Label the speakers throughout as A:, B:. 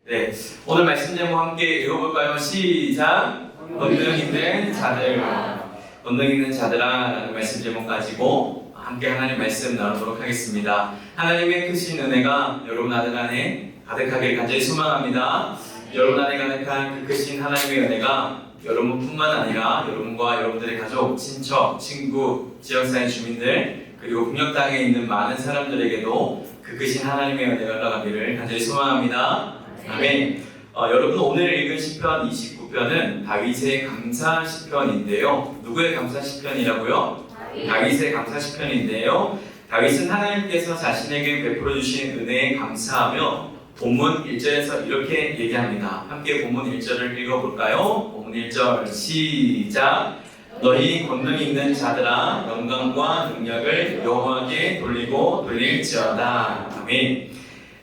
A: 네, 오늘 말씀 제목 함께 읽어볼까요? 시작! 권능 있는 자들, 권능 있는 자들아 라는 말씀 제목 가지고 함께 하나님 말씀 나누도록 하겠습니다. 하나님의 크신 은혜가 여러분 아들 안에 가득하길 간절히 소망합니다. 여러분 안에 가득한 그 크신 하나님의 은혜가 여러분뿐만 아니라 여러분과 여러분들의 가족, 친척, 친구, 지역사회 주민들 그리고 북녘 땅에 있는 많은 사람들에게도 그 크신 하나님의 은혜가 흘러가기를 간절히 소망합니다. 아멘. 여러분 오늘 읽은 시편 29편은 다윗의 감사 시편인데요. 누구의 감사 시편이라고요? 다윗의 감사 시편인데요. 다윗은 하나님께서 자신에게 베풀어 주신 은혜에 감사하며 본문 1절에서 이렇게 얘기합니다. 함께 본문 1절을 읽어볼까요? 본문 1절 시작! 너희 권능 있는 자들아 영광과 능력을 여호와께 돌리고 돌릴지어다. 아멘.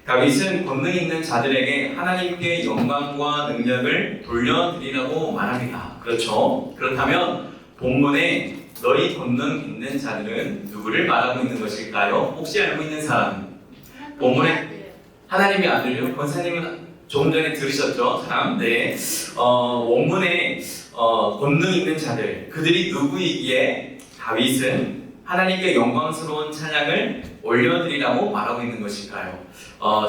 A: 다윗은 권능 있는 자들에게 하나님께 영광과 능력을 돌려드리라고 말합니다. 그렇죠? 그렇다면 본문에 너희 권능 있는 자들은 누구를 말하고 있는 것일까요? 혹시 알고 있는 사람? 본문에 하나님의 아들요? 권사님은 조금 전에 들으셨죠? 참, 네. 원문에 권능 있는 자들, 그들이 누구이기에 다윗은 하나님께 영광스러운 찬양을 올려드리라고 말하고 있는 것일까요?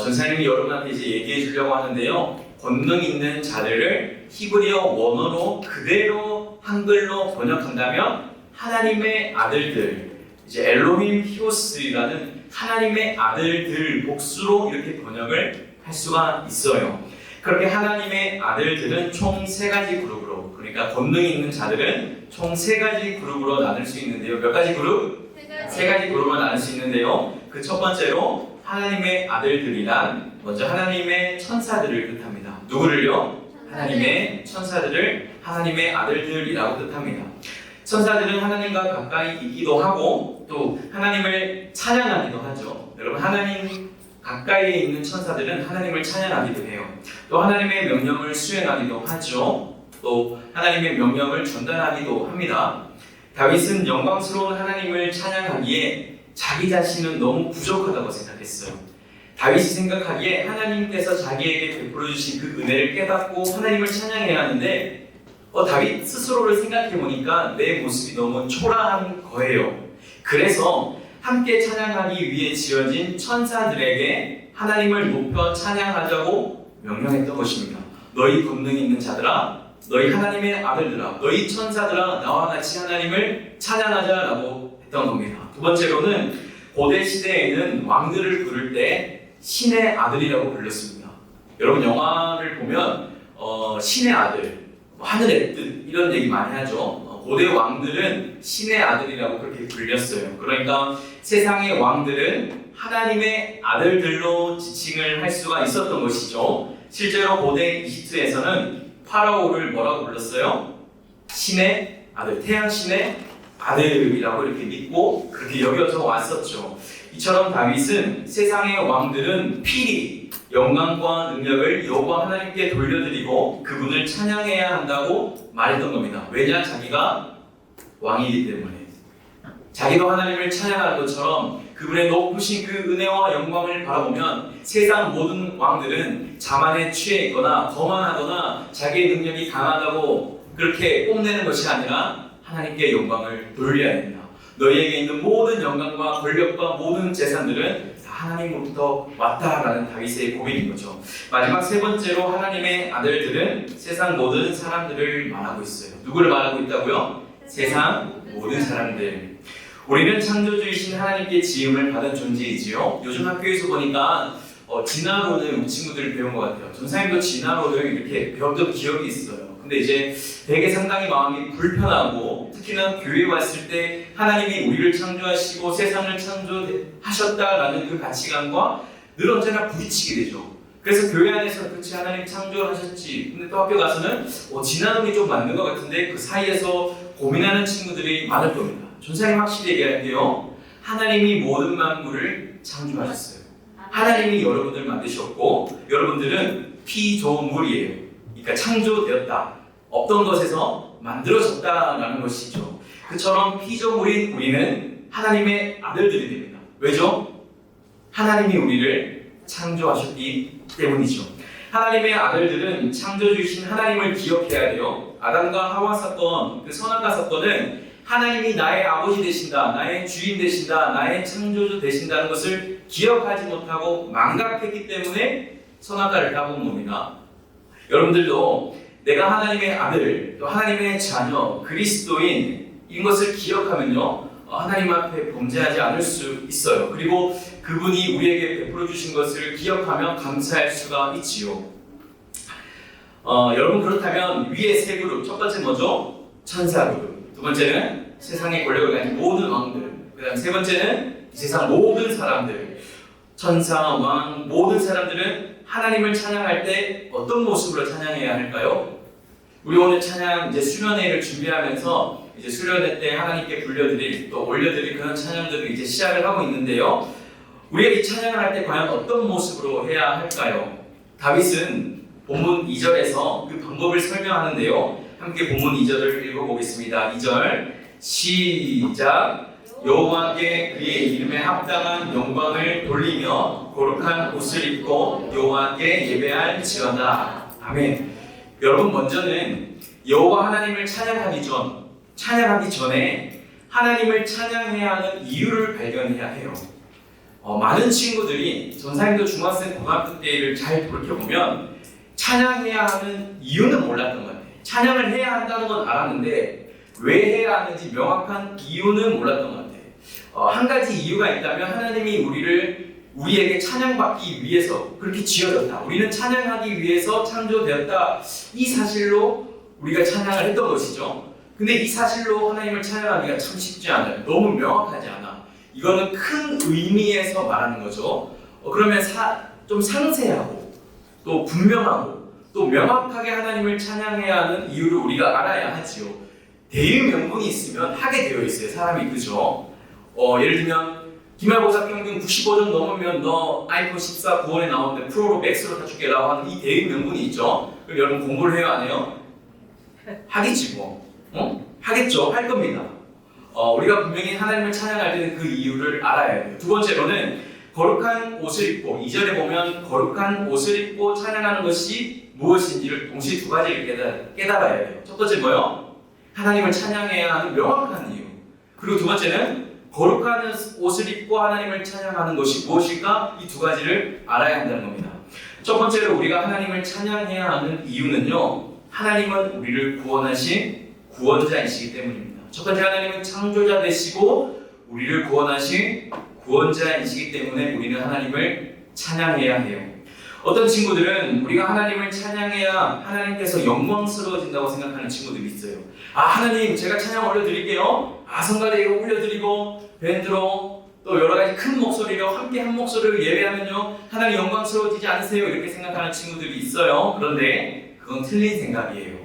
A: 전사님이 여러분한테 이제 얘기해 주려고 하는데요. 권능 있는 자들을 히브리어 원어로 그대로 한글로 번역한다면 하나님의 아들들, 이제 엘로힘 히오스라는 하나님의 아들들 복수로 이렇게 번역을 할 수가 있어요. 그렇게 하나님의 아들들은 총 3가지 그룹으로, 그러니까 권능 있는 자들은 총 3가지 그룹으로 나눌 수 있는데요. 몇 가지 그룹? 3가지 그룹으로 나눌 수 있는데요. 그 첫 번째로 하나님의 아들들이란 먼저 하나님의 천사들을 뜻합니다. 누구를요? 하나님의 천사들을 하나님의 아들들이라고 뜻합니다. 천사들은 하나님과 가까이 있기도 하고 또 하나님을 찬양하기도 하죠. 여러분 하나님 가까이에 있는 천사들은 하나님을 찬양하기도 해요. 또 하나님의 명령을 수행하기도 하죠. 또 하나님의 명령을 전달하기도 합니다. 다윗은 영광스러운 하나님을 찬양하기에 자기 자신은 너무 부족하다고 생각했어요. 다윗이 생각하기에 하나님께서 자기에게 베풀어 주신 그 은혜를 깨닫고 하나님을 찬양해야 하는데 다윗 스스로를 생각해 보니까 내 모습이 너무 초라한 거예요. 그래서 함께 찬양하기 위해 지어진 천사들에게 하나님을 높여 찬양하자고 명령했던 것입니다. 너희 권능 있는 자들아, 너희 하나님의 아들들아, 너희 천사들아, 나와 같이 하나님을 찬양하자라고 했던 겁니다. 두 번째로는 고대 시대에는 왕들을 부를 때 신의 아들이라고 불렀습니다. 여러분 영화를 보면 신의 아들, 하늘의 뜻 이런 얘기 많이 하죠. 고대 왕들은 신의 아들이라고 그렇게 불렸어요. 그러니까 세상의 왕들은 하나님의 아들들로 지칭을 할 수가 있었던 것이죠. 실제로 고대 이집트에서는 파라오를 뭐라고 불렀어요? 신의 아들, 태양신의 아들이라고 이렇게 믿고 그렇게 여겨져 왔었죠. 이처럼 다윗은 세상의 왕들은 필히 영광과 능력을 여호와 하나님께 돌려드리고 그분을 찬양해야 한다고 말했던 겁니다. 왜냐? 자기가 왕이기 때문에. 자기도 하나님을 찬양하는 것처럼 그분의 높으신 그 은혜와 영광을 바라보면 세상 모든 왕들은 자만에 취해 있거나 거만하거나 자기의 능력이 강하다고 그렇게 뽐내는 것이 아니라 하나님께 영광을 돌려야 된다. 너희에게 있는 모든 영광과 권력과 모든 재산들은 다 하나님으로부터 왔다라는 다윗의 고백인 거죠. 마지막 3번째로 하나님의 아들들은 세상 모든 사람들을 말하고 있어요. 누구를 말하고 있다고요? 세상 모든 사람들. 우리는 창조주이신 하나님께 지음을 받은 존재이지요. 요즘 학교에서 보니까 진화론을 우리 친구들이 배운 것 같아요. 전사님도 진화론을 이렇게 배웠던 기억이 있어요. 근데 이제 되게 상당히 마음이 불편하고 특히나 교회에 왔을 때 하나님이 우리를 창조하시고 세상을 창조하셨다라는 그 가치관과 늘 언제나 부딪히게 되죠. 그래서 교회 안에서 그렇지 하나님 창조하셨지 근데 또 학교 가서는 진화론이 좀 맞는 것 같은데 그 사이에서 고민하는 친구들이 많을 겁니다. 전사님 확실히 얘기할게요. 하나님이 모든 만물을 창조하셨어요. 하나님이 여러분들 만드셨고 여러분들은 피조물이에요. 그러니까 창조되었다. 없던 것에서 만들어졌다라는 것이죠. 그처럼 피조물인 우리는 하나님의 아들들이 됩니다. 왜죠? 하나님이 우리를 창조하셨기 때문이죠. 하나님의 아들들은 창조주신 하나님을 기억해야 돼요. 아담과 하와 사건, 그 선악과 사건은 하나님이 나의 아버지 되신다, 나의 주인 되신다, 나의 창조주 되신다는 것을 기억하지 못하고 망각했기 때문에 선악과를 따본 겁니다. 여러분들도 내가 하나님의 아들, 또 하나님의 자녀, 그리스도인 이것을 기억하면요, 하나님 앞에 범죄하지 않을 수 있어요. 그리고 그분이 우리에게 베풀어 주신 것을 기억하며 감사할 수가 있지요. 여러분, 그렇다면 위에 세 그룹, 첫 번째 뭐죠? 천사 그룹. 두 번째는 세상의 권력을 가진 모든 왕들. 그 다음 세 번째는 세상 모든 사람들. 천사, 왕, 모든 사람들은 하나님을 찬양할 때 어떤 모습으로 찬양해야 할까요? 우리 오늘 찬양 이제 수련회를 준비하면서 이제 수련회 때 하나님께 불려드릴 또 올려드릴 그런 찬양들을 이제 시작을 하고 있는데요. 우리가 이 찬양을 할 때 과연 어떤 모습으로 해야 할까요? 다윗은 본문 2절에서 그 방법을 설명하는데요. 함께 본문 2절을 읽어보겠습니다. 2절 시작. 여호와께 그의 이름에 합당한 영광을 돌리며 거룩한 옷을 입고 여호와께 예배할지어다. 아멘. 여러분, 먼저는 여호와 하나님을 찬양하기 전에 하나님을 찬양해야 하는 이유를 발견해야 해요. 많은 친구들이 전사님도 중학생, 고등학교 때를 잘 돌이켜보면 찬양해야 하는 이유는 몰랐던 것 같아요. 찬양을 해야 한다는 건 알았는데 왜 해야 하는지 명확한 이유는 몰랐던 것 같아요. 한 가지 이유가 있다면 하나님이 우리에게 찬양받기 위해서 그렇게 지어졌다. 우리는 찬양하기 위해서 창조되었다. 이 사실로 우리가 찬양을 했던 것이죠. 근데 이 사실로 하나님을 찬양하기가 참 쉽지 않아요. 너무 명확하지 않아. 이거는 큰 의미에서 말하는 거죠. 그러면 좀 상세하고 또 분명하고 또 명확하게 하나님을 찬양해야 하는 이유를 우리가 알아야 하지요. 대의명분이 있으면 하게 되어 있어요. 사람이, 그죠? 예를 들면 기말고사 평균 95점 넘으면 너 아이폰 14 9원에 나오는데 프로로 맥스로 사줄게 라고 하는 이 대의명분이 있죠. 그럼 여러분 공부를 해요, 안 해요? 하겠지 뭐. 하겠죠. 할 겁니다. 우리가 분명히 하나님을 찬양할 때는 그 이유를 알아야 돼요. 두 번째로는 거룩한 옷을 입고, 2절에 보면 거룩한 옷을 입고 찬양하는 것이 무엇인지를 동시에 두 가지를 깨달아야 돼요. 첫 번째 뭐요? 하나님을 찬양해야 하는 명확한 이유. 그리고 두 번째는 거룩한 옷을 입고 하나님을 찬양하는 것이 무엇일까? 이 두 가지를 알아야 한다는 겁니다. 첫 번째로 우리가 하나님을 찬양해야 하는 이유는요, 하나님은 우리를 구원하신 구원자이시기 때문입니다. 첫 번째, 하나님은 창조자 되시고 우리를 구원하신 구원자이시기 때문에 우리는 하나님을 찬양해야 해요. 어떤 친구들은 우리가 하나님을 찬양해야 하나님께서 영광스러워진다고 생각하는 친구들이 있어요. 하나님, 제가 찬양 올려드릴게요. 성가대로 올려드리고 밴드로 또 여러 가지 큰 목소리로 함께 한 목소리를 예배하면요, 하나님 영광스러워지지 않으세요? 이렇게 생각하는 친구들이 있어요. 그런데 그건 틀린 생각이에요.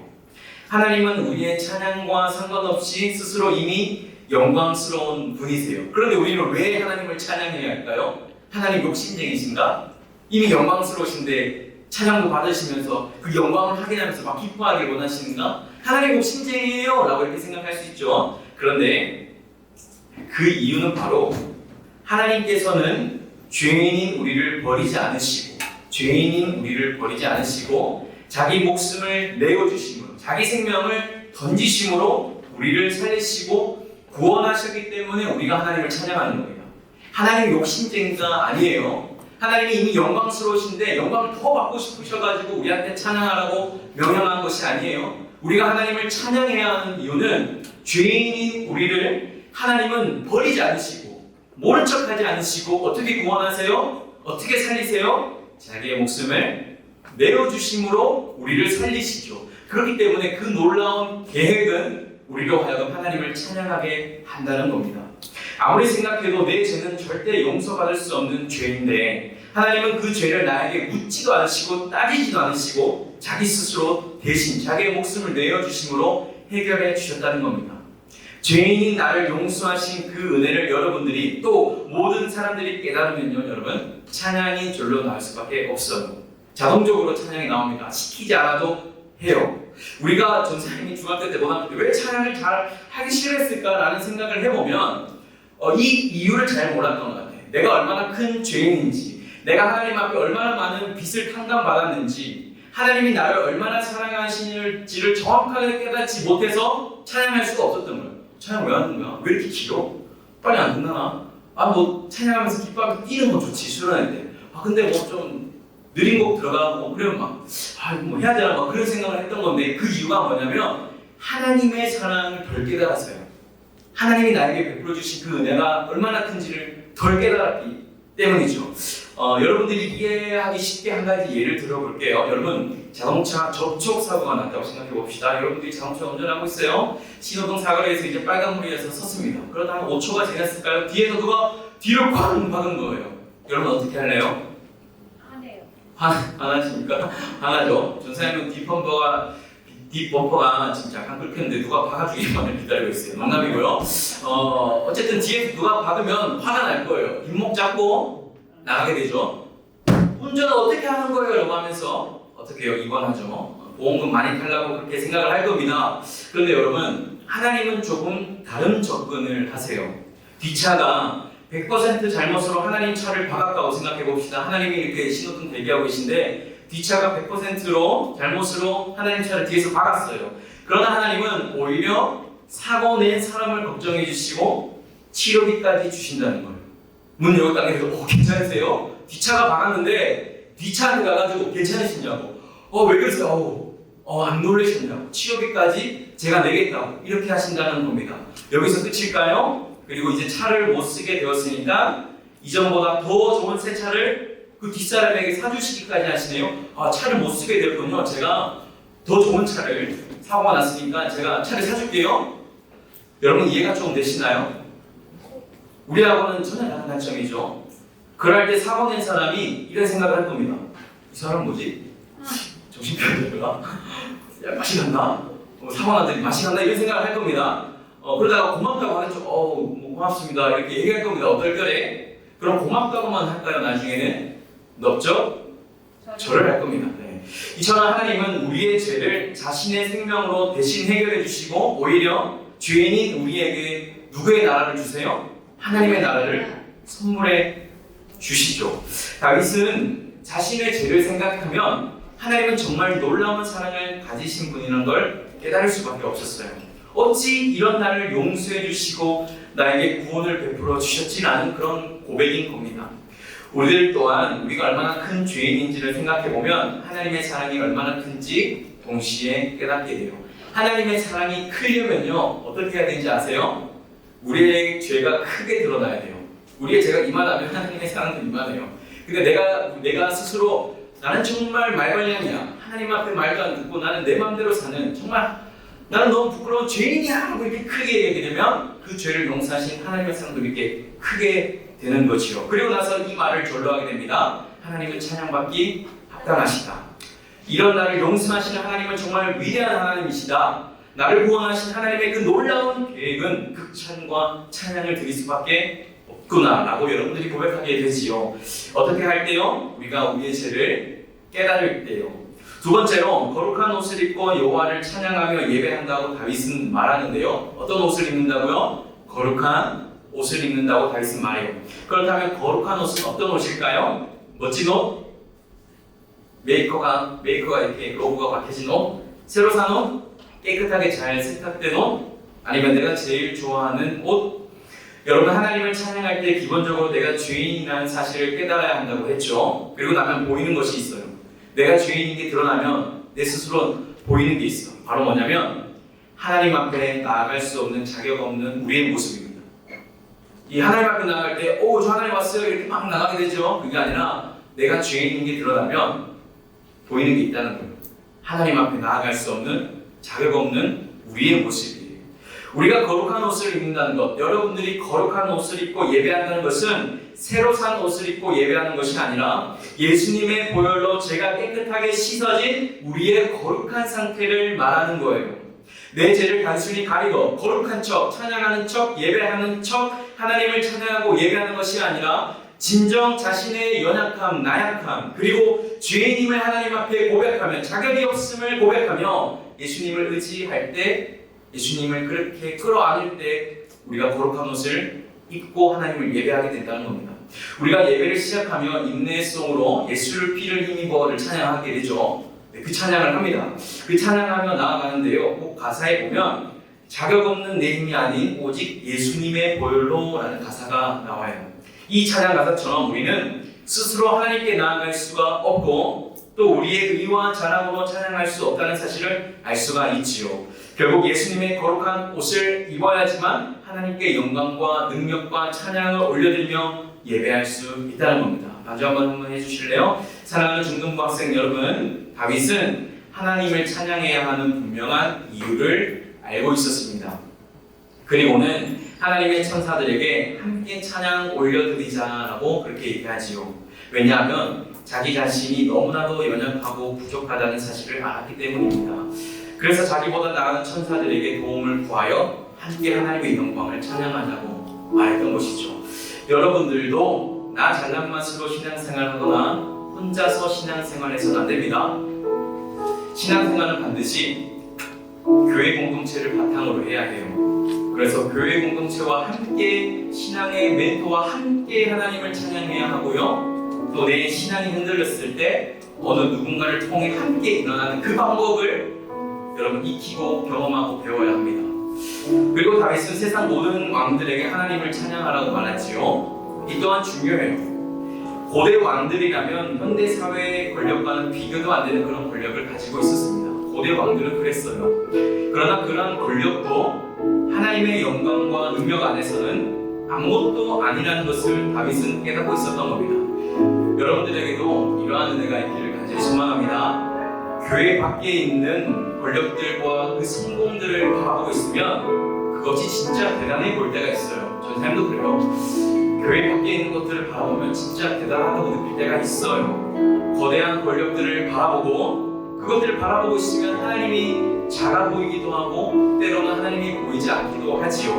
A: 하나님은 우리의 찬양과 상관없이 스스로 이미 영광스러운 분이세요. 그런데 우리는 왜 하나님을 찬양해야 할까요? 하나님 욕심쟁이신가? 이미 영광스러우신데 찬양도 받으시면서 그 영광을 확인하면서 막 기뻐하길 원하시는가? 하나님 욕심쟁이에요 라고 이렇게 생각할 수 있죠. 그런데 그 이유는 바로 하나님께서는 죄인인 우리를 버리지 않으시고 자기 목숨을 내어주심으로, 자기 생명을 던지심으로 우리를 살리시고 구원하셨기 때문에 우리가 하나님을 찬양하는 겁니다. 하나님 욕심쟁이가 아니에요. 하나님이 이미 영광스러우신데 영광을 더 받고 싶으셔가지고 우리한테 찬양하라고 명령한 것이 아니에요. 우리가 하나님을 찬양해야 하는 이유는 죄인인 우리를 하나님은 버리지 않으시고 모른 척하지 않으시고 어떻게 구원하세요? 어떻게 살리세요? 자기의 목숨을 내어주심으로 우리를 살리시죠. 그렇기 때문에 그 놀라운 계획은 우리로 하여금 하나님을 찬양하게 한다는 겁니다. 아무리 생각해도 내 죄는 절대 용서받을 수 없는 죄인데 하나님은 그 죄를 나에게 묻지도 않으시고 따지지도 않으시고 자기 스스로 대신 자기의 목숨을 내어주심으로 해결해 주셨다는 겁니다. 죄인인 나를 용서하신 그 은혜를 여러분들이 또 모든 사람들이 깨달으면요, 여러분, 찬양이 절로 나올 수밖에 없어요. 자동적으로 찬양이 나옵니다. 시키지 않아도 해요. 우리가 전사님이 중학교 때, 고등학교 때 왜 찬양을 잘 하기 싫어했을까라는 생각을 해보면 이 이유를 잘 몰랐던 것 같아요. 내가 얼마나 큰 죄인인지, 내가 하나님 앞에 얼마나 많은 빚을 탕감받았는지, 하나님이 나를 얼마나 사랑하시는지를 정확하게 깨닫지 못해서 찬양할 수가 없었던 거예요. 찬양 왜 하는 거야? 왜 이렇게 길어? 빨리 안 끝나나? 뭐 찬양하면서 기뻐하면서 뛰는 건 좋지, 수련할 때. 근데 뭐 좀 느린 곡 들어가고 그러면 뭐 해야 되나 그런 생각을 했던 건데, 그 이유가 뭐냐면 하나님의 사랑을 덜 깨달았어요. 하나님이 나에게 베풀어 주신 그 은혜가 얼마나 큰지를 덜 깨달았기 때문이죠. 여러분들이 이해하기 쉽게 한 가지 예를 들어볼게요. 여러분, 자동차 접촉 사고가 났다고 생각해 봅시다. 여러분들이 자동차 운전하고 있어요. 신호등 사거리에서 이제 빨간불이어서 섰습니다. 그러다 한 5초가 지났을까요? 뒤에서 누가 뒤를 쾅 박은 거예요. 여러분 어떻게 할래요? 화나십니까? 화나죠. 전사님은 뒷범퍼가 진짜 약간 긁혔는데 누가 박아주기만을 기다리고 있어요. 농담이고요. 어쨌든 뒤에서 누가 박으면 화가 날 거예요. 뒷목 잡고 나가게 되죠. 운전을 어떻게 하는 거예요? 라고 하면서 어떻게 해요? 입원하죠. 보험금 많이 달라고 그렇게 생각을 할 겁니다. 그런데 여러분, 하나님은 조금 다른 접근을 하세요. 뒷차가 100% 잘못으로 하나님 차를 박았다고 생각해 봅시다. 하나님이 이렇게 신호등 대기하고 계신데 뒷차가 100%로 잘못으로 하나님 차를 뒤에서 박았어요. 그러나 하나님은 오히려 사고 낸 사람을 걱정해 주시고 치료비까지 주신다는 거예요. 문 열었다고 해서 괜찮으세요? 뒷차가 박았는데 뒷차한테 가가지고 괜찮으시냐고, 왜 그러세요? 안 놀라셨냐고, 치료비까지 제가 내겠다고 이렇게 하신다는 겁니다. 여기서 끝일까요? 그리고 이제 차를 못 쓰게 되었으니까 이전보다 더 좋은 새 차를 그 뒷사람에게 사주시기까지 하시네요. 차를 못 쓰게 되었군요. 제가 더 좋은 차를, 사고가 났으니까 제가 차를 사줄게요. 여러분 이해가 좀 되시나요? 우리하고는 전혀 다른 관점이죠. 그럴 때 사고 낸 사람이 이런 생각을 할 겁니다. 이 사람 뭐지? 정신병자가? 맛이 갔나? 사고 났더니 맛이 갔나? 이런 생각을 할 겁니다. 그러다가 고맙다고 하겠죠. 고맙습니다. 이렇게 얘기할 겁니다. 어떨결에? 그럼 고맙다고만 할까요? 나중에는 넓적 절을 할 겁니다. 네. 이처럼 하나님은 우리의 죄를 자신의 생명으로 대신 해결해 주시고 오히려 죄인인 우리에게 누구의 나라를 주세요? 하나님의 나라를 선물해 주시죠. 다윗은 자신의 죄를 생각하면 하나님은 정말 놀라운 사랑을 가지신 분이라는 걸 깨달을 수밖에 없었어요. 어찌 이런 나를 용서해 주시고 나에게 구원을 베풀어 주셨지라는 그런 고백인 겁니다. 우리들 또한 우리가 얼마나 큰 죄인인지를 생각해 보면 하나님의 사랑이 얼마나 큰지 동시에 깨닫게 돼요. 하나님의 사랑이 크려면요 어떻게 해야 되는지 아세요? 우리의 죄가 크게 드러나야 돼요. 우리의 죄가 이만하면 하나님의 사랑도 이만해요. 근데 내가 스스로 나는 정말 말괄량이야, 하나님 앞에 말도 안 듣고 나는 내 마음대로 사는, 정말 나는 너무 부끄러운 죄인이야 하고 이렇게 크게 얘기하게 되면 그 죄를 용서하신 하나님의 사랑도 이렇게 크게 되는 것이요. 그리고 나서 이 말을 절로하게 됩니다. 하나님은 찬양받기 합당하시다. 이런 나를 용서하시는 하나님은 정말 위대한 하나님이시다. 나를 구원하신 하나님의 그 놀라운 계획은 극찬과 찬양을 드릴 수밖에 없구나라고 여러분들이 고백하게 되지요. 어떻게 할 때요? 우리가 우리의 죄를 깨달을 때요. 두 번째로 거룩한 옷을 입고 여호와를 찬양하며 예배한다고 다윗은 말하는데요. 어떤 옷을 입는다고요? 거룩한 옷을 입는다고 다윗은 말해요. 그렇다면 거룩한 옷은 어떤 옷일까요? 멋진 옷? 메이커가 이렇게 로고가 박혀진 옷? 새로 산 옷? 깨끗하게 잘 세탁된 옷? 아니면 내가 제일 좋아하는 옷? 여러분, 하나님을 찬양할 때 기본적으로 내가 죄인이라는 사실을 깨달아야 한다고 했죠. 그리고 나면 보이는 것이 있어요. 내가 죄인인 게 드러나면 내 스스로 보이는 게 있어. 바로 뭐냐면 하나님 앞에 나아갈 수 없는, 자격 없는 우리의 모습입니다. 이 하나님 앞에 나아갈 때 저 하나님 왔어요 이렇게 막 나가게 되죠. 그게 아니라 내가 죄인인 게 드러나면 보이는 게 있다는 거예요. 하나님 앞에 나아갈 수 없는, 자격 없는 우리의 모습이에요. 우리가 거룩한 옷을 입는다는 것, 여러분들이 거룩한 옷을 입고 예배한다는 것은 새로 산 옷을 입고 예배하는 것이 아니라 예수님의 보혈로 죄가 깨끗하게 씻어진 우리의 거룩한 상태를 말하는 거예요. 내 죄를 단순히 가리고 거룩한 척, 찬양하는 척, 예배하는 척 하나님을 찬양하고 예배하는 것이 아니라 진정 자신의 연약함, 나약함, 그리고 죄인임을 하나님 앞에 고백하며 자격이 없음을 고백하며 예수님을 의지할 때, 예수님을 그렇게 끌어안을 때 우리가 거룩한 옷을 입고 하나님을 예배하게 된다는 겁니다. 우리가 예배를 시작하며 인내송으로 예수를 피를 힘입어를 찬양하게 되죠. 그 찬양을 합니다. 그 찬양하며 나아가는데요. 꼭 가사에 보면 자격 없는 내 힘이 아닌 오직 예수님의 보혈로라는 가사가 나와요. 이 찬양 가사처럼 우리는 스스로 하나님께 나아갈 수가 없고 또 우리의 의와 자랑으로 찬양할 수 없다는 사실을 알 수가 있지요. 결국 예수님의 거룩한 옷을 입어야지만 하나님께 영광과 능력과 찬양을 올려드리며 예배할 수 있다는 겁니다. 마저 한번 해주실래요? 사랑하는 중등부 학생 여러분, 다윗은 하나님을 찬양해야 하는 분명한 이유를 알고 있었습니다. 그리고는 하나님의 천사들에게 함께 찬양 올려드리자라고 그렇게 얘기하지요. 왜냐하면 자기 자신이 너무나도 연약하고 부족하다는 사실을 알았기 때문입니다. 그래서 자기보다 나은 천사들에게 도움을 구하여 함께 하나님의 영광을 찬양하자고 말했던 것이죠. 여러분들도 나 잘난 맛으로 신앙생활하거나 혼자서 신앙생활해서는 안 됩니다. 신앙생활은 반드시 교회 공동체를 바탕으로 해야 해요. 그래서 교회 공동체와 함께 신앙의 멘토와 함께 하나님을 찬양해야 하고요. 또 내 신앙이 흔들렸을 때 어느 누군가를 통해 함께 일어나는 그 방법을 여러분 익히고 경험하고 배워야 합니다. 그리고 다윗은 세상 모든 왕들에게 하나님을 찬양하라고 말하지요. 이 또한 중요해요. 고대 왕들이라면 현대 사회의 권력과는 비교도 안 되는 그런 권력을 가지고 있었습니다. 고대 왕들은 그랬어요. 그러나 그런 권력도 하나님의 영광과 능력 안에서는 아무것도 아니라는 것을 다윗은 깨닫고 있었던 겁니다. 여러분들에게도 이러한 은혜가 있기를 간절히 소망합니다. 교회 밖에 있는 권력들과 그 성공들을 바라보고 있으면 그것이 진짜 대단해 보일 때가 있어요. 저희 삶도 그래요. 교회 밖에 있는 것들을 바라보면 진짜 대단하다고 느낄 때가 있어요. 거대한 권력들을 바라보고 그것들을 바라보고 있으면 하나님이 작아 보이기도 하고 때로는 하나님이 보이지 않기도 하지요.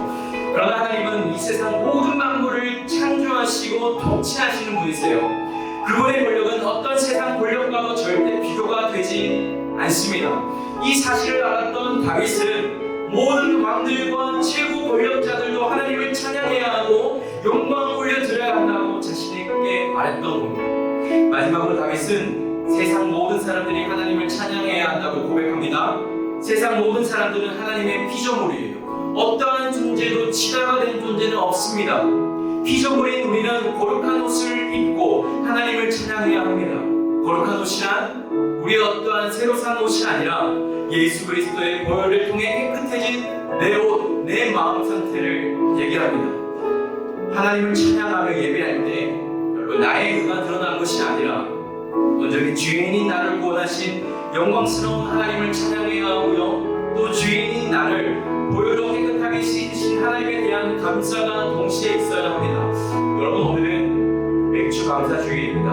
A: 그러나 하나님은 이 세상 모든 만물을 창조하시고 통치하시는 분이세요. 그분의 권력은 어떤 세상 권력과도 절대 비교가 되지 않습니다. 이 사실을 알았던 다윗은 모든 왕들과 최고 권력자들도 하나님을 찬양해야 하고 영광을 올려드려야 한다고 자신에게 말했던 겁니다. 마지막으로 다윗은 세상 모든 사람들이 하나님을 찬양해야 한다고 고백합니다. 세상 모든 사람들은 하나님의 피조물이에요. 어떠한 존재도 치다가 된 존재는 없습니다. 피조물인 우리는 거룩한 옷을 입고 하나님을 찬양해야 합니다. 거룩한 옷이란 우리의 어떠한 새로 산 옷이 아니라 예수 그리스도의 보혈을 통해 깨끗해진 내 옷, 내 마음 상태를 얘기합니다. 하나님을 찬양하며 예배할 때 여러분 나의 의가 드러난 것이 아니라 온전히 주인인 나를 구원하신 영광스러운 하나님을 찬양해야 하고요. 또 주인인 나를 보혈로 깨끗하게 씻으신 하나님에 대한 감사가 동시에 있어야 합니다. 여러분 오늘은 맥주 감사주일입니다.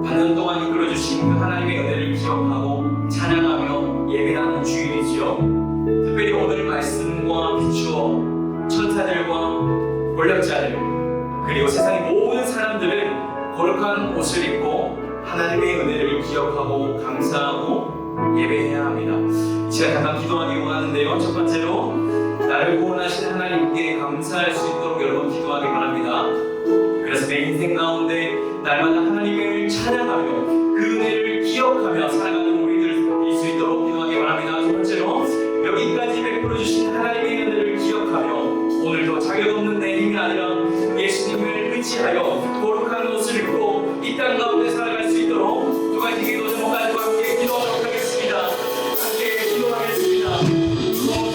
A: 반년 동안 이끌어주신 그 하나님의 은혜를 기억하고 찬양하며 예배하는 주일이지요. 특별히 오늘 말씀과 비추어 천사들과 권력자들 그리고 세상의 모든 사람들은 거룩한 옷을 입고 하나님의 은혜를 기억하고 감사하고 예배해야 합니다. 제가 잠깐 기도하기 원하는데요. 첫 번째로 나를 구원하신 하나님께 감사할 수 있도록 여러분 기도하기 바랍니다. 그래서 내 인생 가운데 날마다 하나님을 찬양하며 그 은혜를 기억하며 살아가는